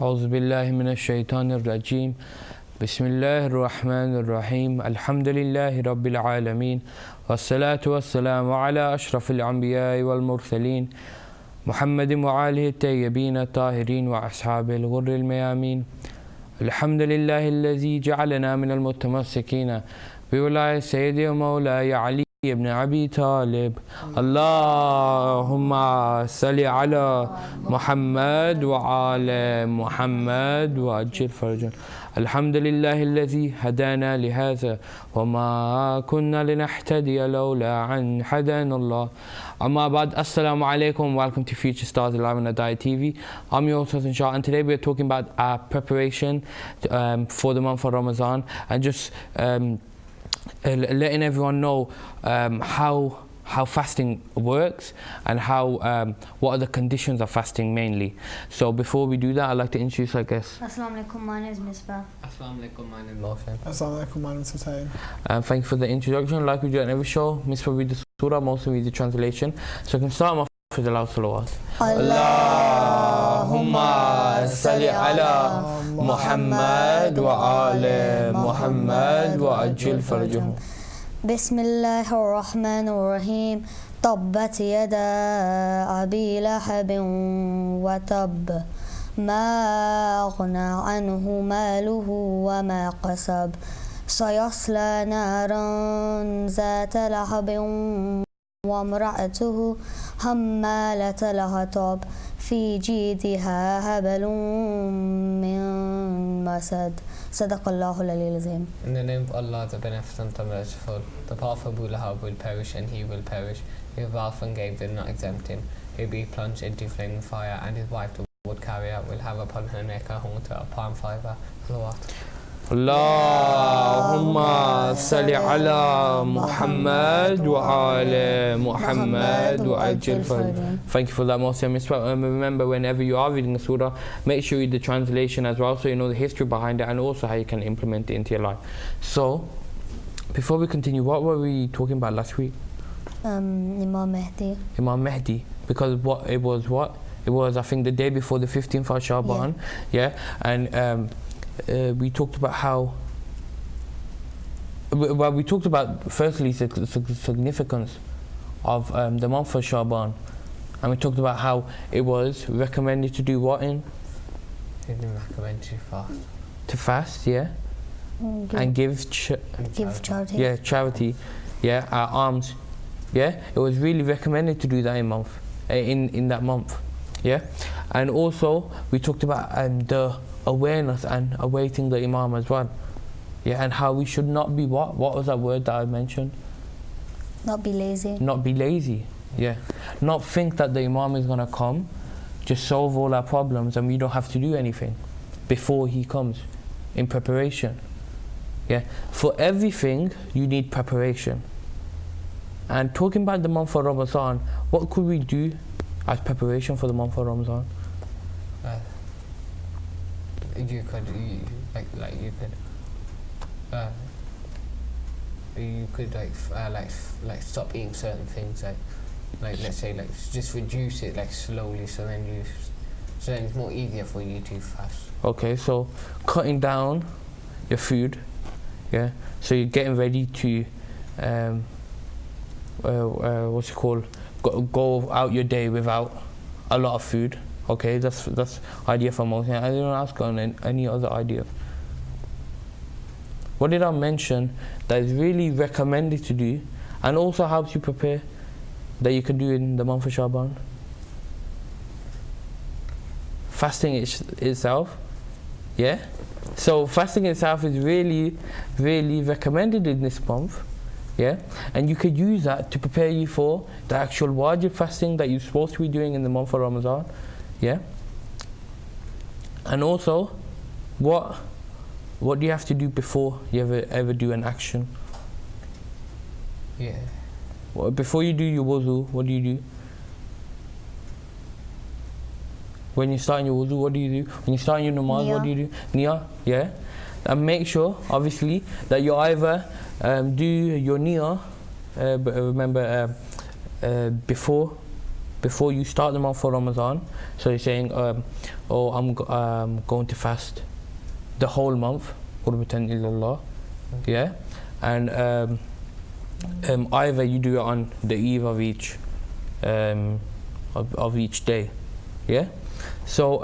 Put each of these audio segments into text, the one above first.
أعوذ بالله من الشيطان الرجيم بسم الله الرحمن الرحيم الحمد لله رب العالمين والصلاة والسلام على أشرف الأنبياء والمرسلين محمد وآله الطيبين الطاهرين وأصحابه الغر الميامين الحمد لله الذي جعلنا من المتمسكين بولاية سيدي ومولاي علي ابن أبي طالب اللهم صل على محمد وعلى محمد وأجل فرجا الحمد لله الذي هدانا لهذا وما كنا لنهتدي لولا أن هدانا الله Amma ba'd, assalamu alaikum, welcome to Future Stars Live on Hidayat TV. I'm your host Inshallah, and today we're talking about our preparation for the month of Ramadan and just letting everyone know how fasting works and what are the conditions of fasting mainly. So before we do that, I'd like to introduce our guests. Assalamu alaikum, my name is Misbah. Assalamu alaikum, my name is Mohsen. Assalamu alaikum, my name is Hussain. Thank you for the introduction. Like we do at every show, Misbah read the surah, Mohsen read the translation. So I can start off with the loud salawat. Allahumma salli ala Muhammad wa ala Muhammad wa ajil farjuhum. بسم الله الرحمن الرحيم طبت يدا أبي لهب وتب ما أغنى عنه ماله وما كسب سيصلى نارا ذات لهب وامرأته حمالة الحطب في جيدها حبل من مسد صدق الله العلي العظيم. In the name of Allah, the Beneficent, the Merciful, the path of Abu Lahab will perish and he will perish. His wealth and gain did not exempt him. He will be plunged into flaming fire, and his wife, the wood carrier, will have upon her neck a halter of palm fibre. Salawat. Allahumma salli ala Muhammad wa ala Muhammad wa ajil farjuhum. Thank you for that, Mohsen. Remember, whenever you are reading a surah, make sure you read the translation as well, so you know the history behind it and also how you can implement it into your life. So, before we continue, what were we talking about last week? Imam Mahdi. Imam Mahdi, because it was, I think, the day before the 15th of Shaban, and we talked about how, well, we talked about firstly the significance of the month of Shaban, and we talked about how it was recommended to do what in? He didn't recommend to fast. To fast, yeah, and give charity. Yeah, charity, yeah, our alms, yeah. It was really recommended to do that in that month, yeah, and also we talked about the awareness and awaiting the Imam as well, yeah, and how we should not be what was that word that I mentioned? Not be lazy. Not be lazy, yeah. Not think that the Imam is gonna come, just solve all our problems and we don't have to do anything before he comes in preparation, yeah. For everything you need preparation. And talking about the month of Ramadan, what could we do as preparation for the month of Ramadan? You could stop eating certain things, like let's say just reduce it slowly, so then it's more easier for you to fast. Okay, so cutting down your food, yeah. So you're getting ready to what's it called? Go out your day without a lot of food. Okay, that's idea for most. I didn't ask on any other ideas. What did I mention that is really recommended to do and also helps you prepare that you can do in the month of Shaban? Fasting itself, yeah. So fasting itself is really, really recommended in this month, yeah. And you could use that to prepare you for the actual wajib fasting that you're supposed to be doing in the month of Ramadan. Yeah, and also, what do you have to do before you ever do an action? Yeah. Well, before you do your wuzu, what do you do? When you start your wuzu, what do you do? When you start your namaz, what do you do? Niyyah, yeah. And make sure, obviously, that you either do your niyyah. Remember, before before you start the month for Ramadan. So you're saying, oh, I'm going to fast the whole month, qurbatan ilallah, yeah, and either you do it on the eve of each of each day, yeah. So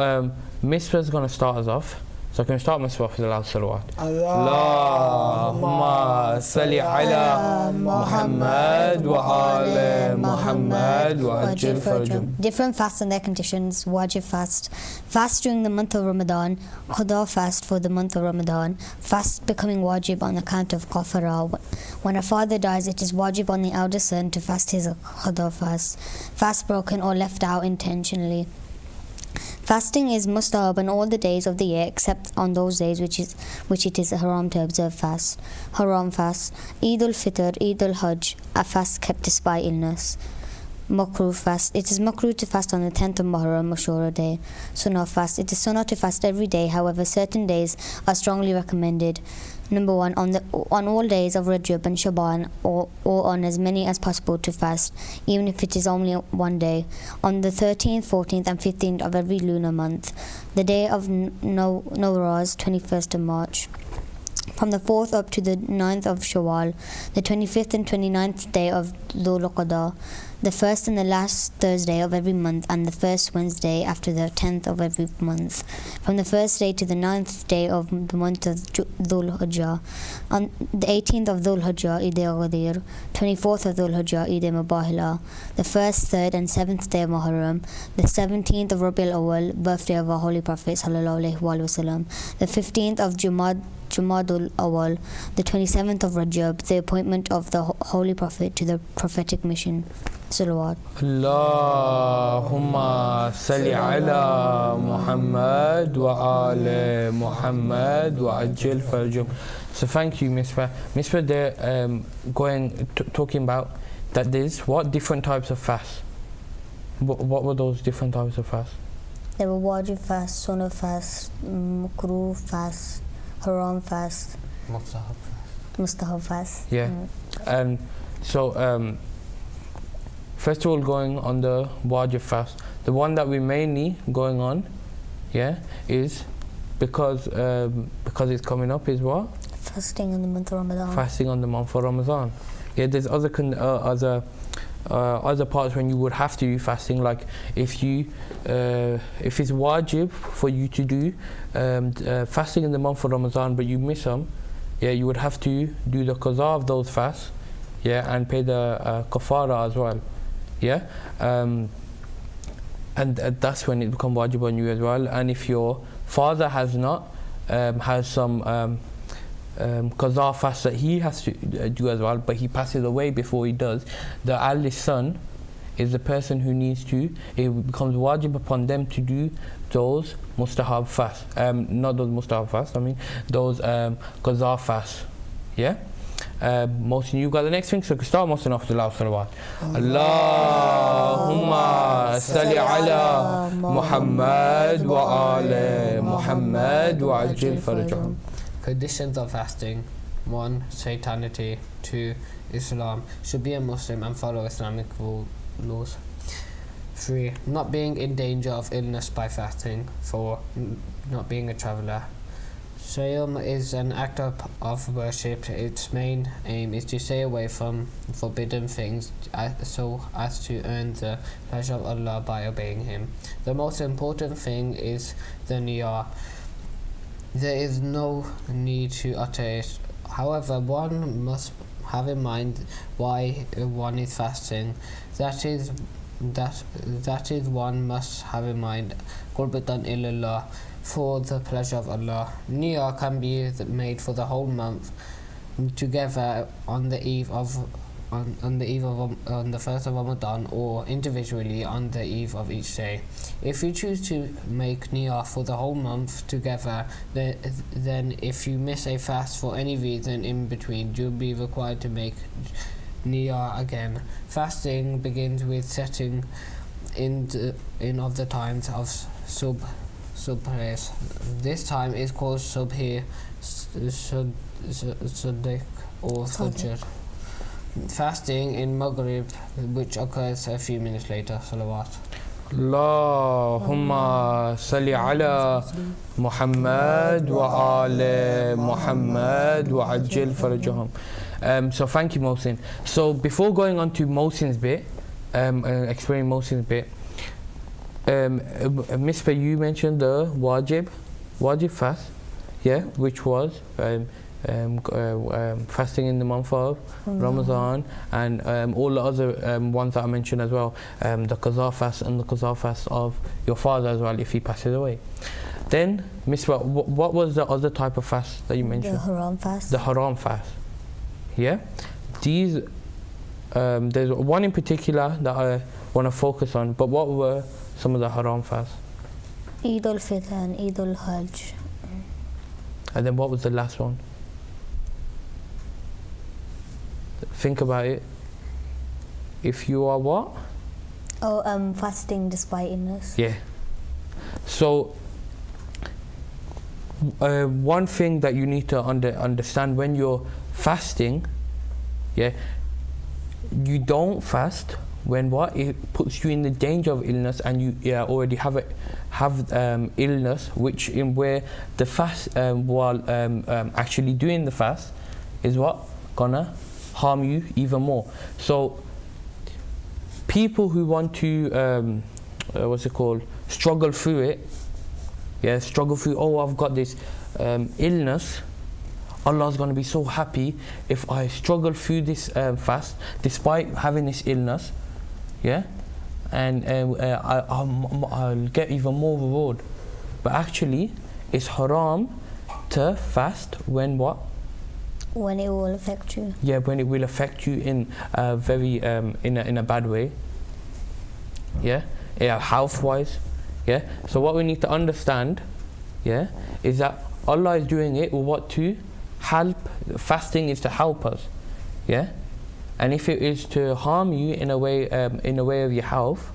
Misbah's going to start us off. So can we start Misbah with the loud salawat? Allahumma salli ala Muhammad wa ala Muhammad wa ajil farjum. Different fasts and their conditions. Wajib fast. Fast during the month of Ramadan. Qada fast for the month of Ramadan. Fast becoming wajib on account of kafara. When a father dies, it is wajib on the elder son to fast his qada fast. Fast broken or left out intentionally. Fasting is mustahab on all the days of the year except on those days which it is haram to observe fast. Haram fast. Eid al-Fitr, Eid al-Hajj, a fast kept despite illness. Makruh fast. It is makruh to fast on the 10th of Muharram, Ashura day. Sunnah fast. It is sunnah to fast every day, however certain days are strongly recommended. Number 1, on all days of Rajab and Shaban, or on as many as possible to fast, even if it is only one day. On the 13th, 14th and 15th of every lunar month. The day of Nowruz, 21st of March. From the 4th up to the 9th of Shawwal, the 25th and 29th day of Dhul Qa'dah, the first and the last Thursday of every month, and the first Wednesday after the 10th of every month. From the first day to the 9th day of the month of Dhul Hijjah. On the 18th of Dhul Hijjah, Eid al-Ghadir, 24th of Dhul Hijjah, Eid al-Mubahila, the 1st, 3rd and 7th day of Muharram, the 17th of Rabiul Awwal, birthday of our Holy Prophet sallallahu alaihi wasallam, the 15th of Jumadul Awal, the 27th of Rajab, the appointment of the Holy Prophet to the prophetic mission. Salawat. Allahumma salli ala Muhammad wa ala Muhammad wa ajil farjum. So thank you, Misbah. Misbah, they're talking about that there's what different types of fast. What were those different types of fast? There were wajib fast, sunnah fast, makruh fast, haram fast, mustahab fast. Yeah. And so first of all, going on the wajib fast, the one that we mainly going on, yeah, is because it's coming up is what? Fasting in the month of Ramadan. Fasting on the month of Ramadan. Yeah, there's other parts when you would have to do fasting, like if it's wajib for you to do fasting in the month of Ramadan, but you miss them, yeah, you would have to do the qaza of those fasts, yeah, and pay the kafara as well, yeah, and that's when it becomes wajib on you as well. And if your father has not has some qaza fast that he has to do as well, but he passes away before he does, the eldest son is the person who needs to, it becomes wajib upon them to do those mustahab fasts, not those mustahab fasts, I mean those qaza fasts, yeah. Most of you got the next thing, so we start most off the last salawat. Allahumma salli ala Muhammad wa ala Muhammad wa ajil farjum. Conditions of fasting: 1. Satiety. 2. Islam. Should be a Muslim and follow Islamic laws. 3. Not being in danger of illness by fasting. 4. Not being a traveller. Siyam is an act of worship. Its main aim is to stay away from forbidden things so as to earn the pleasure of Allah by obeying Him. The most important thing is the niyyah. There is no need to utter it. However, one must have in mind why one is fasting. That is one must have in mind qurbatan ilallah, for the pleasure of Allah. Niyyah can be made for the whole month together on the first of Ramadan, or individually on the eve of each day. If you choose to make niyyah for the whole month together, then if you miss a fast for any reason in between, you'll be required to make niyyah again. Fasting begins with setting in of the times of subh prayers. This time is called subhi, sadiq or fajr. Fasting in Maghrib, which occurs a few minutes later. Salawat. Allahumma salli ala Muhammad wa ala Muhammad wa ajil farajahum. So thank you, Mohsin. So before going on to Mohsin's bit, explaining Mohsin's bit, Misbah, you mentioned the wajib fast, yeah, which was fasting in the month of Ramadan, and all the other ones that I mentioned as well, the qaza fast and the qaza fast of your father as well if he passes away. Then, Misbah, what was the other type of fast that you mentioned? The haram fast. The haram fast. Yeah? These, there's one in particular that I want to focus on, but what were some of the haram fasts? Eid al-Fitr and Eid al-Hajj. And then what was the last one? Think about it. If you are what? Oh, fasting despite illness. Yeah. So, one thing that you need to understand when you're fasting, yeah, you don't fast when what? It puts you in the danger of illness, and you already have illness, which in where the fast while actually doing the fast is what gonna harm you even more. So people who want to struggle through it, oh, I've got this illness, Allah's going to be so happy if I struggle through this fast despite having this illness, yeah, and I'll get even more reward. But actually it's haram to fast when what? When it will affect you. Yeah, when it will affect you in a very in a bad way. Yeah, health wise. Yeah. So what we need to understand, yeah, is that Allah is doing it with what? To help. Fasting is to help us. Yeah. And if it is to harm you in a way of your health,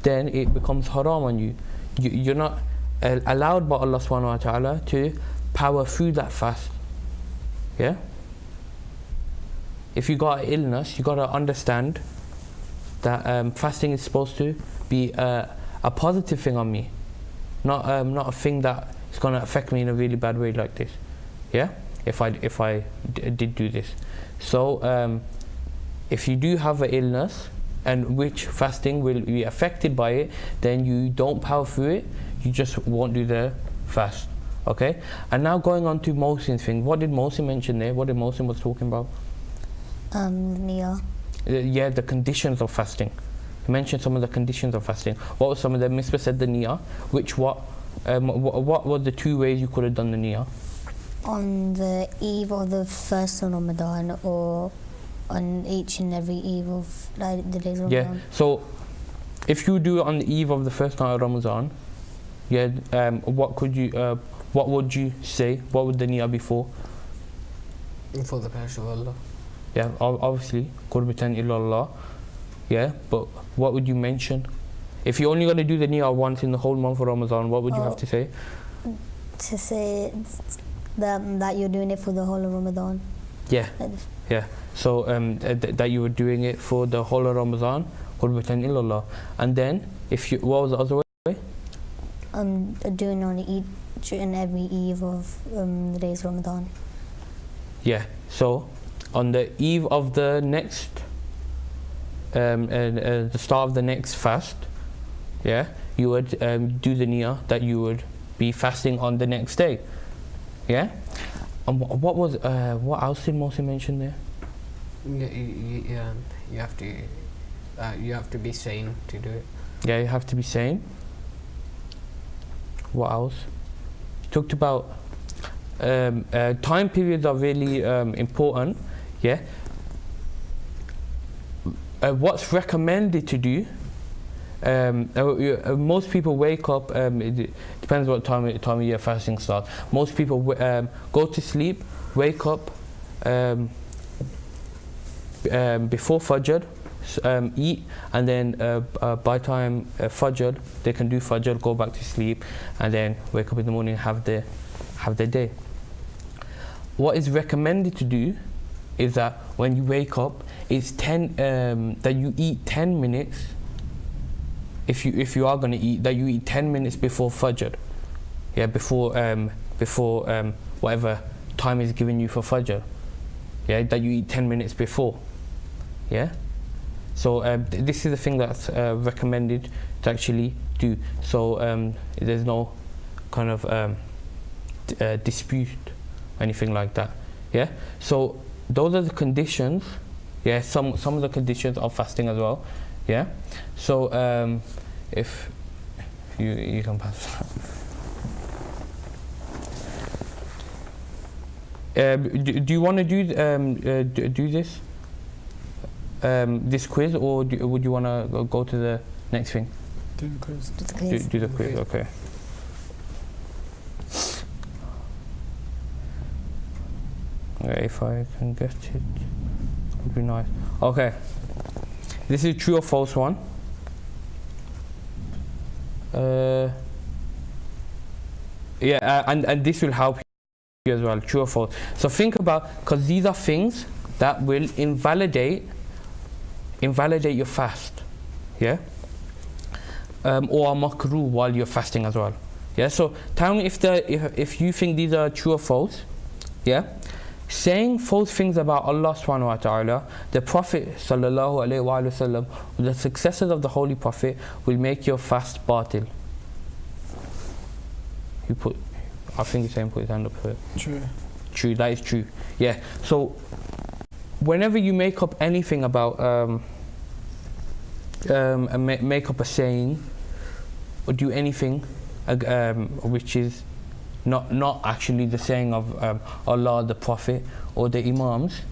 then it becomes haram on you. You're not allowed by Allah subhanahu wa ta'ala to power through that fast. Yeah. If you got an illness, you got to understand that fasting is supposed to be a positive thing on me, not a thing that is going to affect me in a really bad way like this. Yeah. If I did do this, so if you do have an illness and which fasting will be affected by it, then you don't power through it. You just won't do the fast. Okay, and now going on to Mohsin's thing. What did Mohsin mention there? What did Mohsin was talking about? Niyyah. Yeah, the conditions of fasting. He mentioned some of the conditions of fasting. What was some of them? Misbah said the niyyah. What were the two ways you could have done the niyyah? On the eve of the first of Ramadan, or on each and every eve of the days of Ramadan. Yeah. So, if you do it on the eve of the first night of Ramadan, yeah, what would you say? What would the niyyah be for? For the pleasure of Allah. Yeah, obviously, qurbatan illallah. Yeah, but what would you mention? If you're only going to do the niyyah once in the whole month of Ramadan, what would you have to say? To say that you're doing it for the whole of Ramadan. Yeah, yeah. So that you were doing it for the whole of Ramadan, qurbatan illallah. And then, what was the other way? Doing on each and every eve of the days of Ramadan. Yeah. So, on the eve of the next, the start of the next fast, yeah, you would do the niyyah that you would be fasting on the next day. Yeah. And what else did Mohsin mention there? You have to be sane to do it. Yeah, you have to be sane. What else? Talked about time periods are really important. Yeah. What's recommended to do? Most people wake up. It depends what time of year fasting starts. Most people go to sleep, wake up before Fajr, eat, and then by time Fajr they can do Fajr, go back to sleep, and then wake up in the morning, have their day. What is recommended to do is that when you wake up, it's that you eat 10 minutes. If you are going to eat, that you eat 10 minutes before Fajr. Yeah, before whatever time is given you for Fajr. Yeah, that you eat 10 minutes before. Yeah. So this is the thing that's recommended to actually do. So there's no kind of dispute, anything like that. Yeah. So those are the conditions. Yeah. Some of the conditions of fasting as well. Yeah. So if you can pass. Do you want to do this? This quiz, or would you want to go to the next thing? Do the quiz. Do the quiz, okay. Okay, if I can get it, would be nice. Okay, this is true or false one. Yeah, and this will help you as well, true or false. So think about, because these are things that will invalidate your fast, yeah, or are makruh while you're fasting as well, yeah. So tell me if you think these are true or false, yeah. Saying false things about Allah subhanahu wa ta'ala, the Prophet sallallahu alaihi wasallam, the successors of the Holy Prophet, will make your fast batil. I think he's saying put his hand up here. True, that is true. Yeah. So whenever you make up anything about make up a saying or do anything which is not actually the saying of Allah, the Prophet, or the Imams,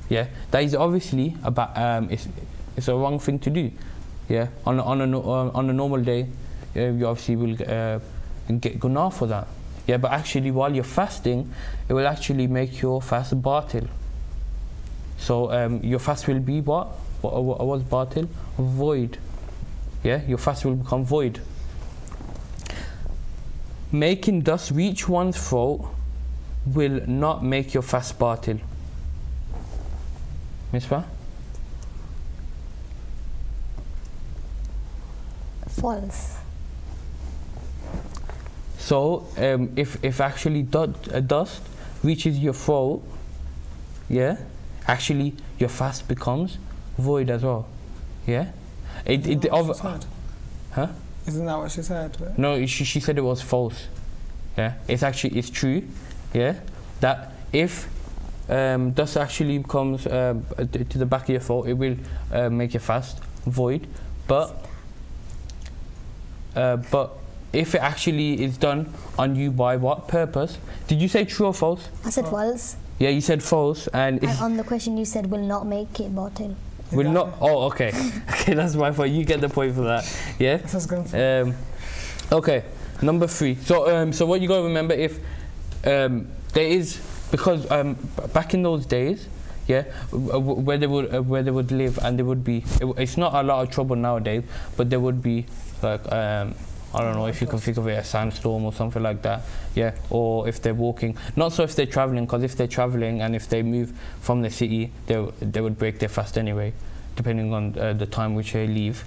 yeah, that is obviously about it's a wrong thing to do. Yeah, on a normal day, you obviously will get gunnah for that. Yeah, but actually while you're fasting, it will actually make your fast batil. So your fast will be what was batil? Void. Yeah, your fast will become void. Making dust reach one's throat will not make your fast batil. Misbah? False. So if actually dust reaches your throat, yeah, actually your fast becomes void as well. Yeah. Huh? Isn't that what she said? Right? No, she said it was false. Yeah, it's true. Yeah, that if dust actually comes to the back of your throat, it will make your fast void. But if it actually is done on you by what purpose? Did you say true or false? I said false. Yeah, you said false, and on the question you said will not make it batil. Will not. Oh, okay. Okay, that's my point. You get the point for that. Yeah. Okay. Number 3. So what you gotta remember, if there is, because back in those days, yeah, where they would live, and there would be. It's not a lot of trouble nowadays, but there would be like I don't know if you can think of it, a sandstorm or something like that, yeah, or if they're walking, not so if they're traveling, because if they're traveling and if they move from the city, they would break their fast anyway, depending on the time which they leave,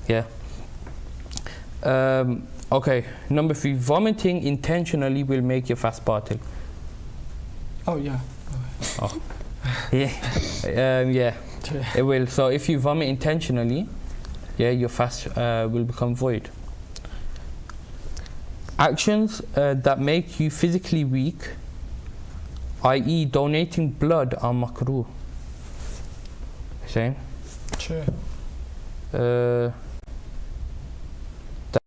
yeah. Okay, number 3, vomiting intentionally will make your fast batil. Oh yeah. Oh. Yeah, yeah, it will. So if you vomit intentionally, yeah, your fast will become void. Actions that make you physically weak, i.e. donating blood, are makruh. Same? True.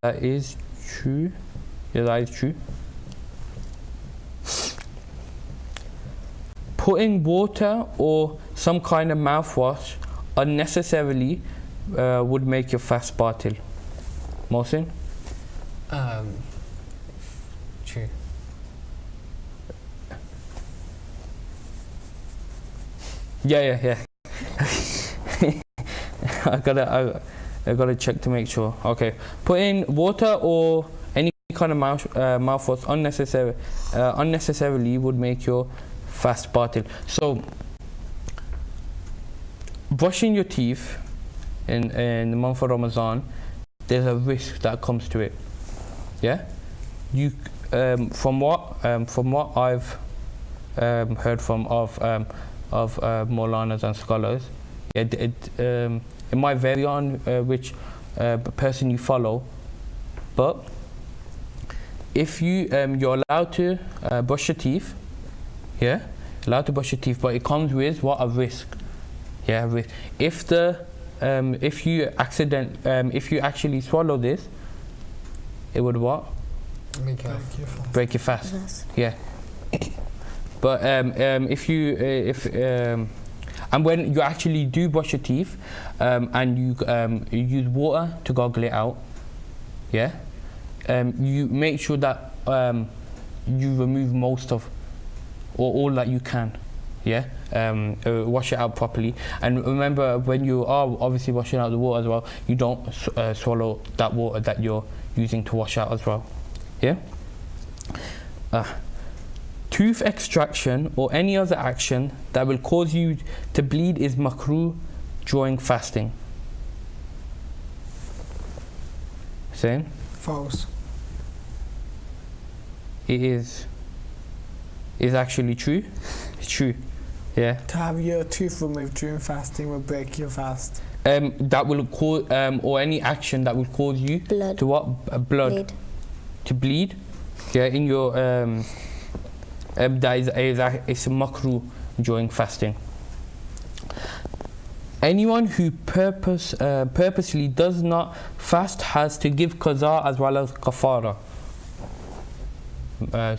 That is true. Yeah, that is true. Putting water or some kind of mouthwash unnecessarily would make your fast batil. Mohsin? True. Yeah. I gotta check to make sure. Okay, put in water or any kind of mouthwash unnecessarily would make your fast batil. So brushing your teeth in the month of Ramadan, there's a risk that comes to it. Yeah, you from what I've heard from of Maulanas and scholars, it might vary on which person you follow, but if you're allowed to brush your teeth, yeah, allowed to brush your teeth, but it comes with what? A risk. Yeah, risk. If you actually swallow this, it would what? Break your fast. Yes. Yeah. But and when you actually do brush your teeth, and you use water to gargle it out, yeah, you make sure that you remove most of, or all that you can, yeah. Wash it out properly, and remember, when you are obviously washing out the water as well, you don't swallow that water that you're using to wash out as well, yeah. Tooth extraction or any other action that will cause you to bleed is makruh during fasting. Saying? False. It is actually true. It's true. Yeah. To have your tooth removed during fasting will break your fast. That will cause or any action that will cause you Blood. to what? Blood. Bleed. To bleed. Yeah, in your that is it's a makruh during fasting. Anyone who purposely does not fast has to give qaza as well as kafara.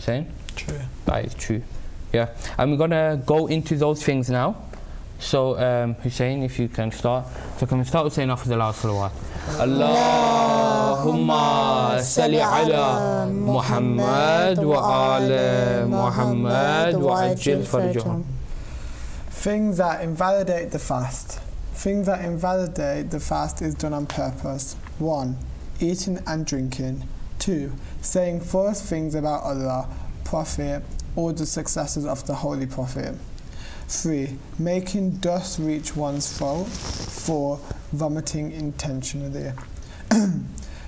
Saying? True. That is true. Yeah, and we're gonna go into those things now. So Hussein, if you can start. So can we start with saying after the last salawat? Allahumma salli ala Muhammad wa ala Muhammad wa ajil farjahum. Things that invalidate the fast. Things that invalidate the fast is done on purpose. 1. Eating and drinking. 2. Saying false things about Allah, Prophet, or the successors of the Holy Prophet. 3. Making dust reach one's throat. 4. Vomiting intentionally.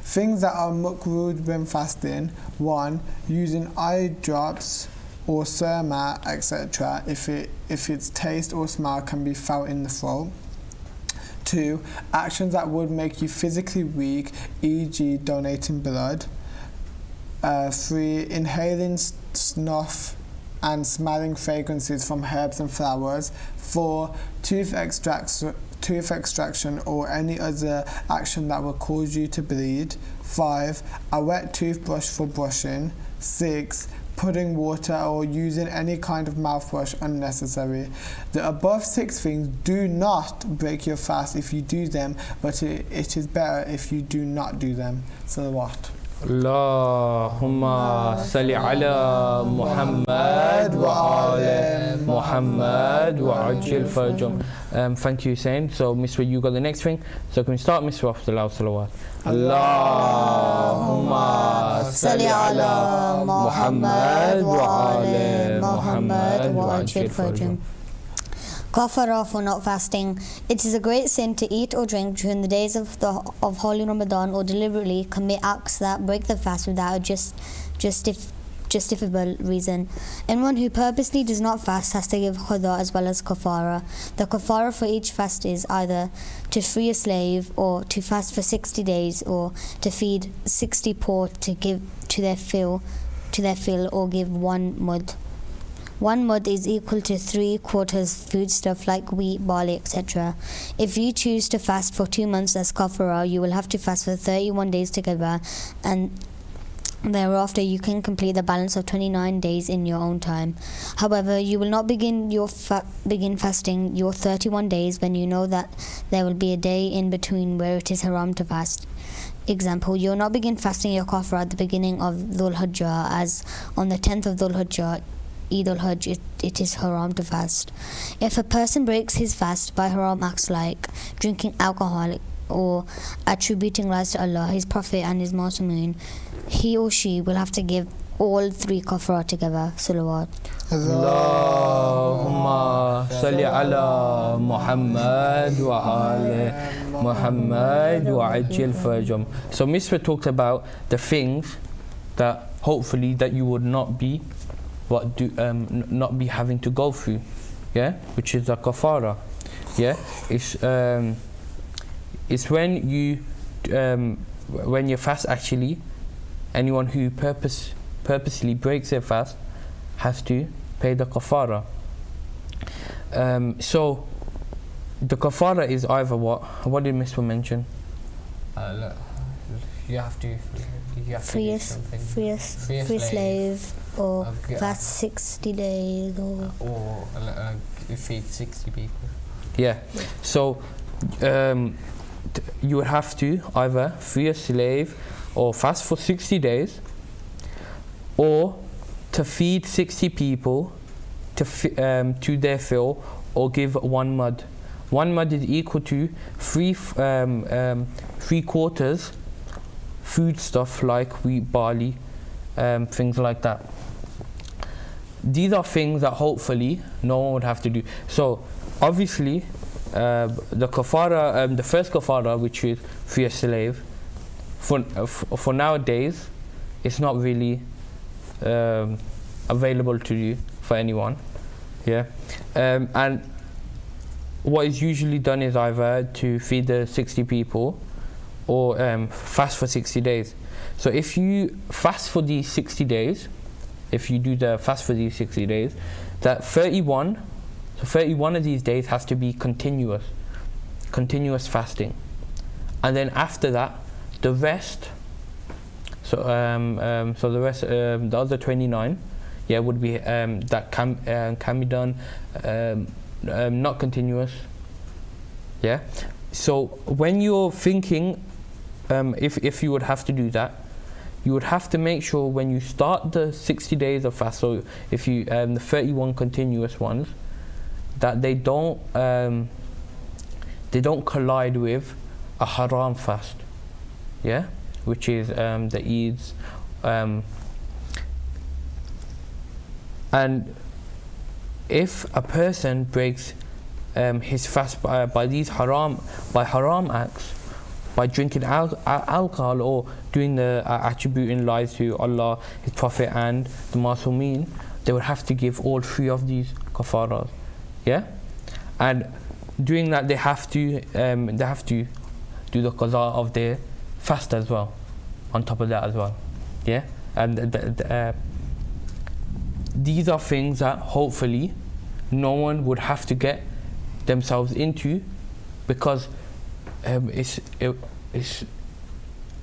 Things that are makruh when fasting. 1. Using eye drops or surma, etc. if its taste or smell can be felt in the throat. 2. Actions that would make you physically weak, e.g. donating blood. 3. Inhaling snuff and smelling fragrances from herbs and flowers. 4. Tooth extraction or any other action that will cause you to bleed. 5. A wet toothbrush for brushing. 6. Putting water or using any kind of mouthwash unnecessary. The above 6 things do not break your fast if you do them, but it is better if you do not do them. So what? Allahumma salli ala Muhammad wa ala Muhammad wa ajil farjahum. Thank you, Hussein. So, Mr. you got the next thing. So, can we start, Mr. after the last salawat? Allahumma salli ala Muhammad wa ala Muhammad wa ajil farjahum. Kafara for not fasting. It is a great sin to eat or drink during the days of Holy Ramadan or deliberately commit acts that break the fast without a justifiable reason. Anyone who purposely does not fast has to give qada as well as kafara. The kafara for each fast is either to free a slave or to fast for 60 days or to feed 60 poor to give to their fill or give 1 mud. 1 mud is equal to 3/4 foodstuff like wheat, barley, etc. If you choose to fast for 2 months as kafara, you will have to fast for 31 days together, and thereafter you can complete the balance of 29 days in your own time. However, you will not begin fasting your 31 days when you know that there will be a day in between where it is haram to fast. Example, you will not begin fasting your kafara at the beginning of Dhul Hijjah, as on the 10th of Dhul Hijjah, Eid al-Hajj, it is haram to fast. If a person breaks his fast by haram acts like drinking alcohol or attributing lies to Allah, His Prophet and His Masameen, he or she will have to give all 3 kafara together. Salawat. Allahumma salli ala Muhammad wa ala Muhammad wa ajil farjum. So Misra talked about the things that hopefully that you would not be not be having to go through, yeah, which is a kafara. Yeah, it's when you fast, actually anyone who purposely breaks their fast has to pay the kafara. So the kafara is either what did Misra mention? Look, you have to Free do a something. slave, or fast 60 days, or feed 60 people. Yeah. So you would have to either free a slave or fast for 60 days, or to feed 60 people to their fill, or give 1 mud. 1 mud is equal to 3/4 food stuff like wheat, barley, things like that. These are things that hopefully no one would have to do. So obviously the kafara, the first kafara, which is free a slave, for nowadays it's not really available to you for anyone, yeah. And what is usually done is either to feed the 60 people or fast for 60 days. So if you fast for these 60 days, if you do the fast for these 60 days, that 31 of these days has to be continuous fasting. And then after that, the rest, the other 29, yeah, would be that can be done not continuous, yeah. So when you're thinking if you would have to do that, you would have to make sure when you start the 60 days of fast, so if you the 31 continuous ones, that they don't collide with a haram fast, yeah, which is the Eids, and if a person breaks his fast by haram acts, by drinking alcohol or doing the attributing lies to Allah, His Prophet and the Masumeen, they would have to give all 3 of these kafaras, yeah. And doing that, they have to do the qaza of their fast as well, on top of that as well, yeah. And these are things that hopefully no one would have to get themselves into, because it's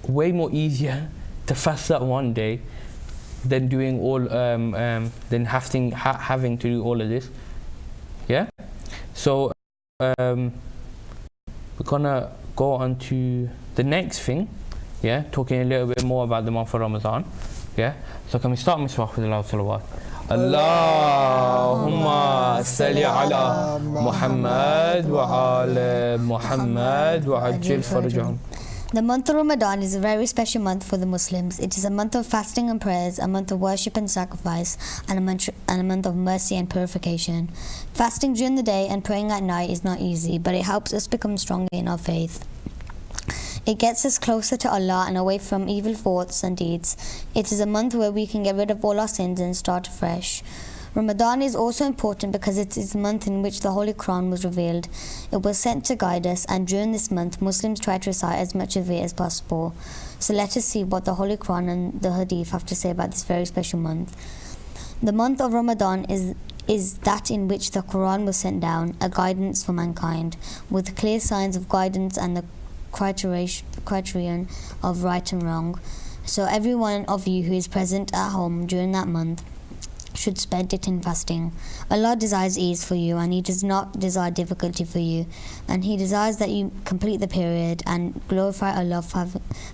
way more easier to fast that one day than doing all than having to do all of this, yeah. So we're gonna go on to the next thing, yeah, talking a little bit more about the month of Ramadan, yeah. So can we start, Misbah, with the salawat? Allahumma salli ala Muhammad wa ala Muhammad wa ajil farjahum. The month of Ramadan is a very special month for the Muslims. It is a month of fasting and prayers, a month of worship and sacrifice, and a month of mercy and purification. Fasting during the day and praying at night is not easy, but it helps us become stronger in our faith. It gets us closer to Allah and away from evil thoughts and deeds. It is a month where we can get rid of all our sins and start afresh. Ramadan is also important because it is the month in which the Holy Quran was revealed. It was sent to guide us, and during this month, Muslims try to recite as much of it as possible. So let us see what the Holy Quran and the Hadith have to say about this very special month. The month of Ramadan is that in which the Quran was sent down, a guidance for mankind, with clear signs of guidance and the criterion of right and wrong. So every one of you who is present at home during that month should spend it in fasting. Allah desires ease for you, and He does not desire difficulty for you, and He desires that you complete the period and glorify Allah for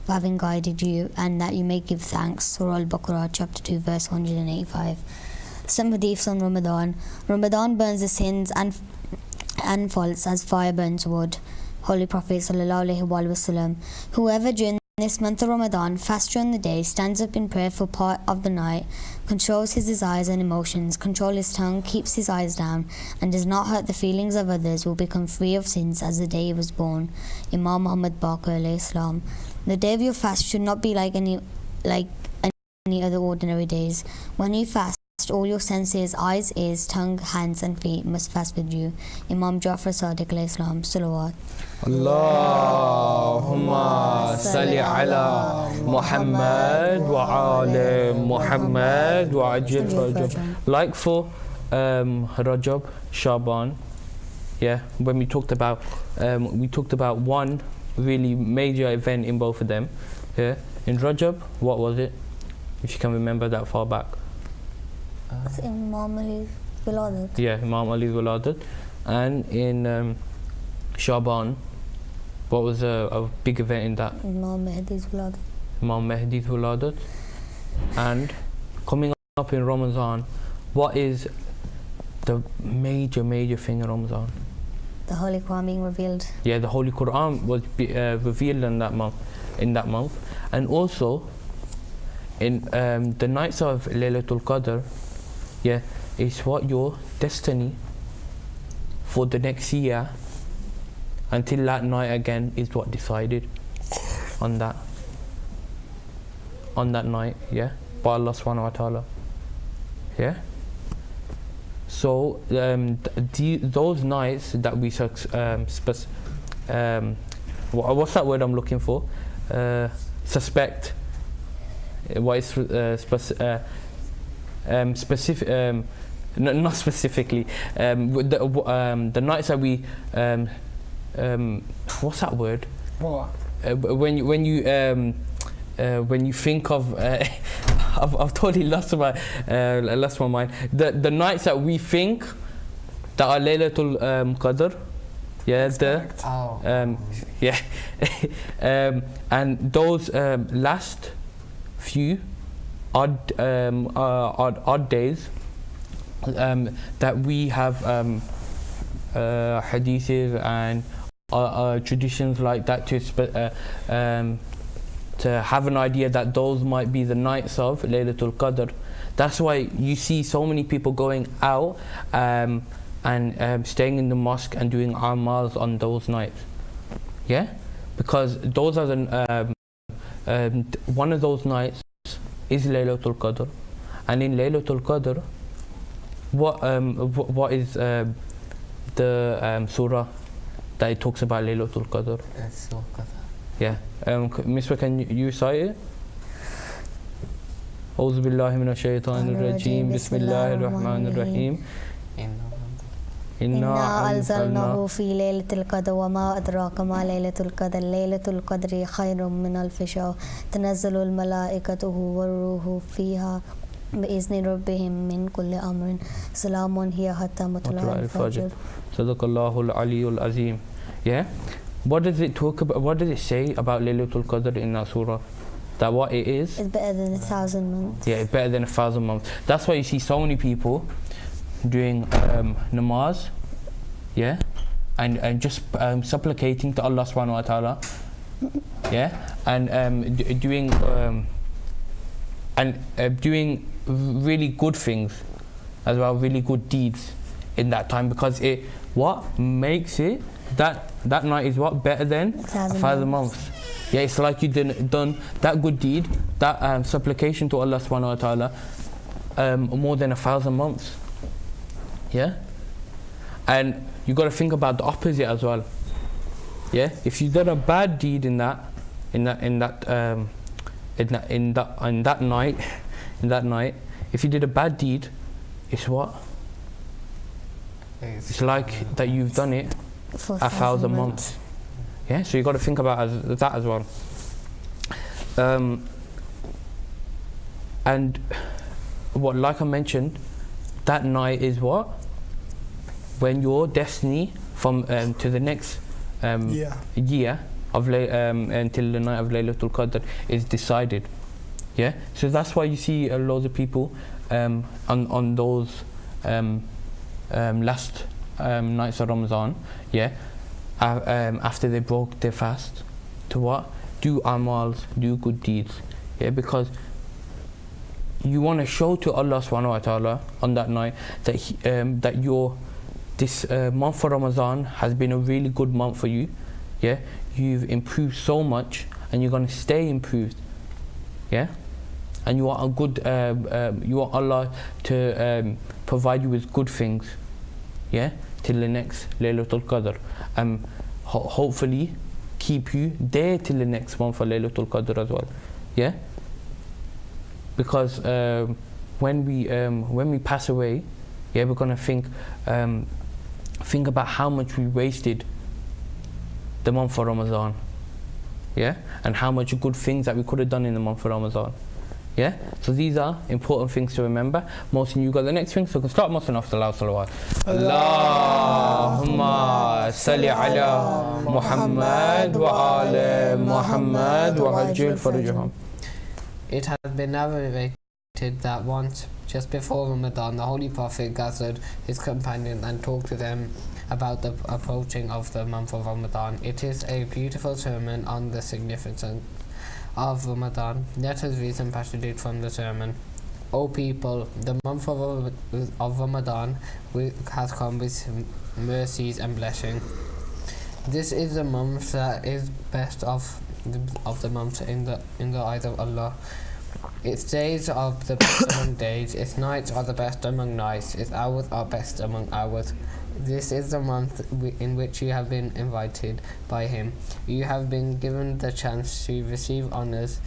having guided you, and that you may give thanks. Surah Al-Baqarah chapter 2 verse 185. Some hadiths on Ramadan. Ramadan burns the sins and faults as fire burns wood. Holy Prophet ﷺ, whoever during this month of Ramadan fasts during the day, stands up in prayer for part of the night, controls his desires and emotions, controls his tongue, keeps his eyes down, and does not hurt the feelings of others, will become free of sins as the day he was born. Imam Muhammad Baqir alayhi salam. The day of your fast should not be like any other ordinary days. When you fast, all your senses, eyes, ears, tongue, hands and feet must fast with you. Imam Jafar Sadiq alayhi salam. Salawat. Allahumma salli ala Muhammad wa ala Muhammad wa ajil Rajab. Like for Rajab, Shaban, yeah, when we talked about one really major event in both of them. Yeah, in Rajab, what was it? If you can remember that far back. Imam Ali's Wiladat. Yeah, Imam Ali's Wiladat. And in Shaban, what was a big event in that? Imam Mahdi's Wiladat. Imam Mahdi's Wiladat. And coming up in Ramadan, what is the major thing in Ramadan? The Holy Quran being revealed. Yeah, the Holy Quran was revealed in that month. And also in the nights of Laylatul Qadr, yeah, is what your destiny for the next year until that night again is what decided on that night, yeah, by Allah subhanahu wa ta'ala. Yeah. So those nights that we what's that word I'm looking for? Suspect. What is specific? Not specifically. The nights that we what's that word? What? When you think of I've totally lost my mind. The nights that we think that are Laylatul Qadr, yeah, yeah, and those last few odd days that we have hadiths and traditions like that to have an idea that those might be the nights of Laylatul Qadr. That's why you see so many people going out and staying in the mosque and doing amals on those nights. Yeah, because those are the one of those nights is Laylatul Qadr, and in Laylatul Qadr, what is the surah that it talks about Laylatul Qadr? Yeah, Misbah, can you cite it? أعوذ بالله من الشيطان الرجيم بسم الله الرحمن الرحيم إنا أنزلناه في ليلة القدر وما أدراك ما ليلة القدر ليلة القدر خير من ألف شهر تنزل الملائكة والروح فيها بإذن ربهم من كل أمر سلام هي حتى مطلع الفجر. صدق الله العلي العظيم. Yeah. What does it talk about? What does it say about Laylatul Qadr in that surah? That what it is? It's better than 1,000 months. Yeah, it's better than 1,000 months. That's why you see so many people doing namaz, yeah, and just supplicating to Allah subhanahu wa ta'ala, yeah, and doing really good things as well, really good deeds in that time, because it what makes it that night is what better than 1,000 months. Yeah, it's like you done that good deed, that supplication to Allah subhanahu wa ta'ala more than 1,000 months. Yeah, and you got to think about the opposite as well. Yeah, if you done a bad deed in that night, if you did a bad deed, it's what? It's like that you've done it For 1,000 months. Yeah, so you got to think about that as well. And what, like I mentioned, that night is what? When your destiny from to the next year of until the night of Laylatul Qadr is decided. Yeah, so that's why you see loads of people on those last nights of Ramadan, yeah, after they broke their fast, to what? do amals, do good deeds. Yeah, because you want to show to Allah subhanahu wa ta'ala on that night that that this month for Ramadan has been a really good month for you. Yeah, you've improved so much and you're going to stay improved. Yeah, and you want a good you want Allah to provide you with good things. Yeah, till the next Laylatul Qadr. Hopefully keep you there till the next one for Laylatul Qadr as well. Yeah, because when we pass away, yeah, we're gonna think about how much we wasted the month for Ramadan. Yeah, and how much good things that we could have done in the month for Ramadan. Yeah, so these are important things to remember. Mohsin, you got the next thing, so we can start Mohsin off. Salawat. Allahumma salli ala Muhammad wa ala Muhammad wa ajil farajahum. It has been narrated that once, just before Ramadan, the Holy Prophet gathered his companions and talked to them about the approaching of the month of Ramadan. It is a beautiful sermon on the significance of Ramadan. Let us read some passages from the sermon. O people, the month of Ramadan has come with mercies and blessing. This is the month that is best of the months in the eyes of Allah. Its days are the best among days, its nights are the best among nights, its hours are best among hours. This is the month in which you have been invited by Him. You have been given the chance to receive honors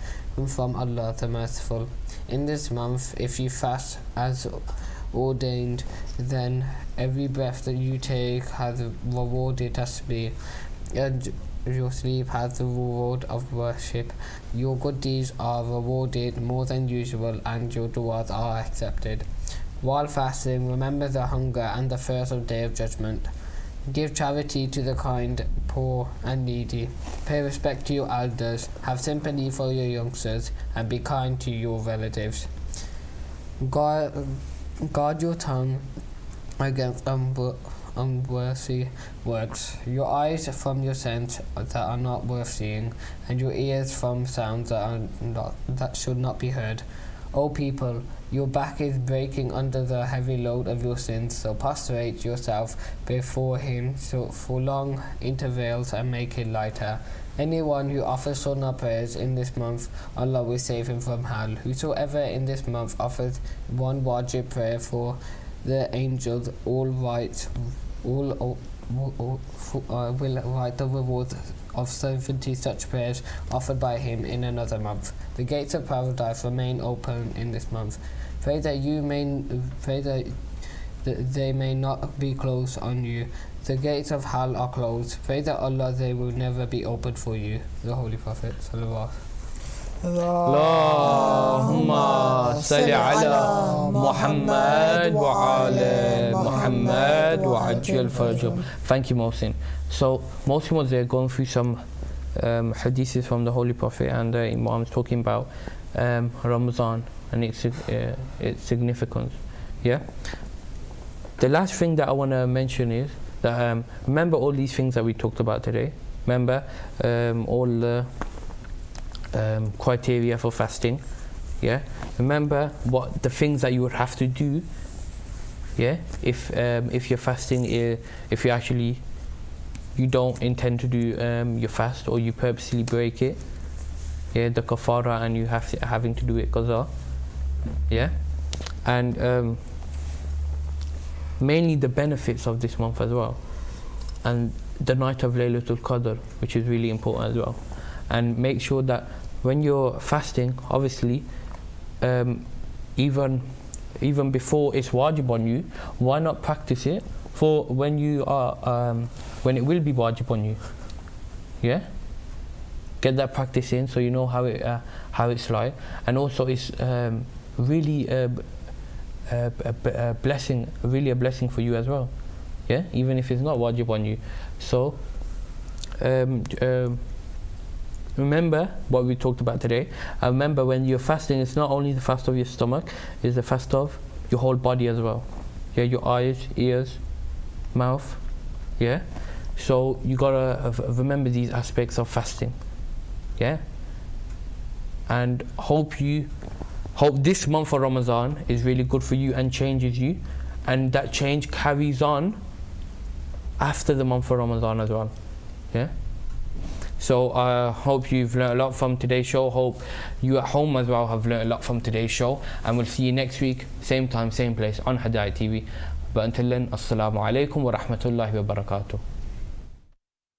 from Allah the Merciful. In this month, if you fast as ordained, then every breath that you take has rewarded tasbih, and your sleep has the reward of worship. Your good deeds are rewarded more than usual, and your du'as are accepted. While fasting, remember the hunger and the thirst of Day of Judgment. Give charity to the kind, poor and needy. Pay respect to your elders. Have sympathy for your youngsters, and be kind to your relatives. Guard your tongue against unworthy words, your eyes from your sense that are not worth seeing, and your ears from sounds that should not be heard. O people, your back is breaking under the heavy load of your sins, so prostrate yourself before Him for long intervals and make it lighter. Anyone who offers sunnah prayers in this month, Allah will save him from hell. Whosoever in this month offers one wajib prayer for the angels, will write the rewards of 70 such prayers offered by him in another month. The gates of paradise remain open in this month. Pray that they may not be closed on you. The gates of hell are closed. Pray that Allah they will never be opened for you. The Holy Prophet Sallallahu Allahumma salli ala Muhammad wa ala Muhammad wa ajil farajahum. Thank you, Mohsin. So Mohsin was there going through some hadiths from the Holy Prophet, and the Imam's talking about Ramadan and its significance. Yeah. The last thing that I want to mention is that remember all these things that we talked about today. Remember all the criteria for fasting. Yeah. Remember what the things that you would have to do. Yeah. If you're fasting, if you actually you don't intend to do your fast, or you purposely break it. Yeah. The kafara, and you having to do it qaza. Yeah. And mainly the benefits of this month as well, and the night of Laylatul Qadr, which is really important as well. And make sure that when you're fasting, obviously, even before it's wajib on you, why not practice it for when you are when it will be wajib on you? Yeah, get that practice in, so you know how it's like. And also it's really a blessing, really a blessing for you as well. Yeah, even if it's not wajib on you. So remember what we talked about today. Remember, when you're fasting, it's not only the fast of your stomach, it's the fast of your whole body as well. Yeah, your eyes, ears, mouth. Yeah, so you gotta remember these aspects of fasting. Yeah, and hope this month of Ramadan is really good for you and changes you, and that change carries on after the month of Ramadan as well. Yeah. So I hope you've learned a lot from today's show. Hope you at home as well have learned a lot from today's show, and we'll see you next week, same time, same place on Hidayat TV. But until then, Assalamu alaikum wa rahmatullahi wa barakatuh.